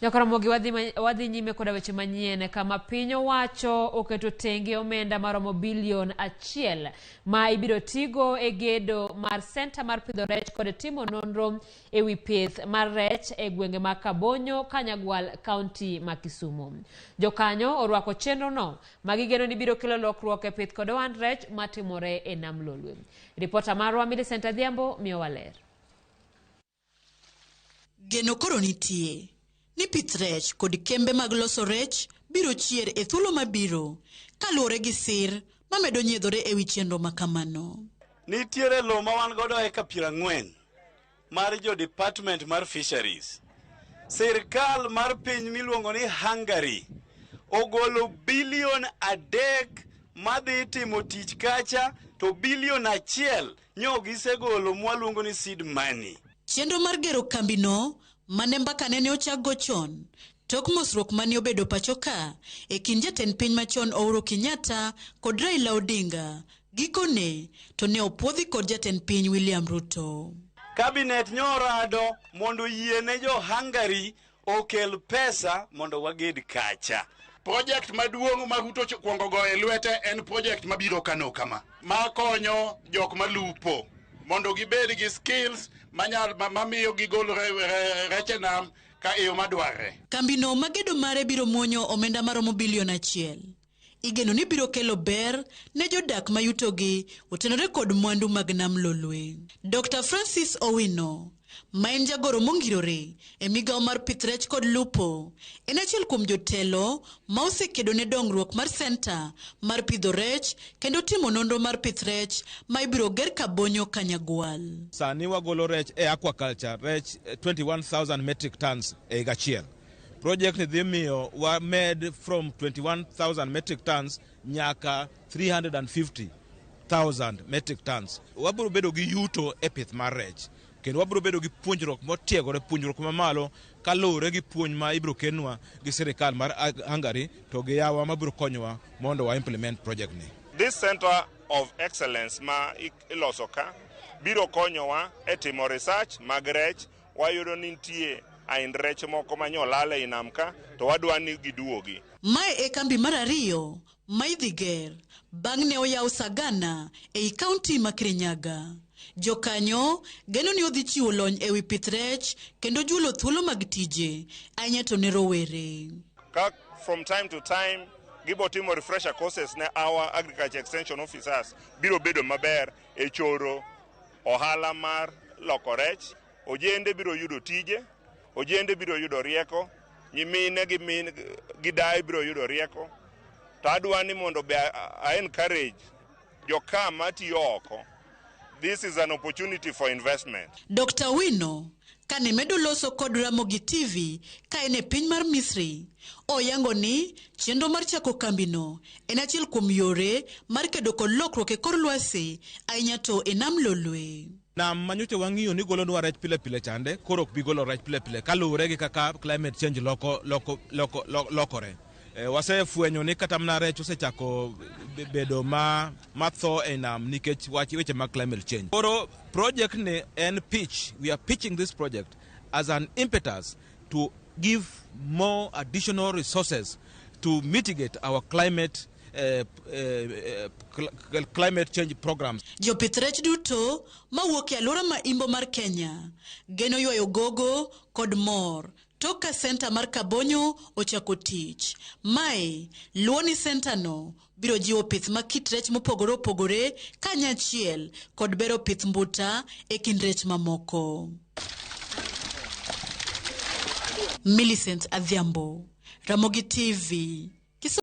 Ramogi wadhi nyime koda weche manyien kama piny owacho oketo tenge omenda maromo bilion 1 ma ibiro tigo e gedo mar center mar pidho rech kod timo nonro ewi pith mar rech e gwenge ma Kabonyo, Kanyagwal, kaunti ma Kisumu. Jokanyo orwako chenro no magigeno ni biro kelo lokruok e pith kod ohand rech matimore e nam Lolwe. Ripota marwa Millicent Adhiambo miyo waler. Geno koro nitie ni pith rech kod kembe mag loso rech biro chier e thuolo mabiro kaluwore gi sir mamedo nyiedhore ewi chenro makamano. Nitiere lo ma wan godo eka 40 mar jo department mar fisheries. Sirkal mar piny miluongo ni Hungary ogolo bilion 3 madhi timo tich kacha, to bilion 1 nyo gisegolo mwaluongo ni seed money. Chenro mar gero kambino mane mbaka nene ochakgo chon tok mosruok mane obedo pacho ka e kind jatend piny machon Uhuru Kenyatta kod Raila Odinga, gikone to ne opuodhi kod jatend piny William Ruto. Cabinet nyorado mondo yiene jo Hungary okel pesa mondo waged kacha. Project maduong' ma Ruto kuongo go e lwete en project mabiro kano kama makonyo jok malupo mondo gibed gi skills mamiyo gigol reche nam ka iyo madware. Kambino magedo mare biro muonyo omenda maromo bilion 1. Igeno ni biro kelo ber ne jodak mayutogi otenore kod mwandu mag nam Lolwe. Dr. Francis Owino, ma en jagoro mongirore e migawo mar pith rech kod lupo, en achiel kuom jotelo ma osekedo ne dongruok mar center mar pidho rech kendo timo nonro mar pith rech ma ibiro ger Kabonyo, Kanyagwal. Sani wagolo rech e aquaculture, rech 21,000 metric tons e gachiel. Project ni dhi miyo wa med from 21,000 metric tons nyaka 350,000 metric tons. Wabiro bedo gi yuto e pith mar rech. Kendo wabiro bedo gi puonjruok motiegore, puonjruok mamalo kaluwore gi puonj ma ibiro kenwa gi sirikal mar Hungary to gi yawa mabiro konyowa mondo wa implement project ni. This center of excellence ma iloso ka biro konyowa e timo research mag rech. Wayudo ni nitie ain rech moko manyolale inam ka to wadwa ni giduogi. Mae e kambi mar ariyo ma idhi ger bang' ne oyaw Sagana ei kaunti ma Kirinyaga. Jokanyo geno ni odhi chiwo lony ewi pith rech kendo julo thuolo mag tije ahinya to ne rowere. From time to time gibo timo refresher courses ne our agriculture extension officers biro bedo maber e choro ohala mar loko rech. Ojende biro yudo tije, ojende biro yudo rieko, nyimine gi dai biro yudo rieko. To adwa ni mondo be I encourage joka matiyo oko. This is an opportunity for investment. Dr. Wino kane medo loso kod Ramogi TV ka ene piny mar Misri, oyango ni chenro mar chako kambino en achiel kuom yore mar kedo kod lokruok e kor lwasi ahinya to e nam Lolwe. Nam manyote wang'iyo ni golo nwa rech pile pile chande, koro ok bi golo rech pile pile kaluwore gi kaka climate change lokore. Wasefwenyo ni kata mna rech osechako bedo matho e nam nikech weche mag climate change. Koro project ni en pitch. We are pitching this project as an impetus to give more additional resources to mitigate our climate change programs. Jopith rech duto mawuok e alwora ma imbo mar Kenya geno ywayo gogo kod mor toka center mar Kabonyo ochako tich. Mae luoni center no biro jiwo pith ma kit rech mopogore opogore kanyachiel kod bero pith mbuta e kind rech mamoko. Millicent Adhiambo, Ramogi TV.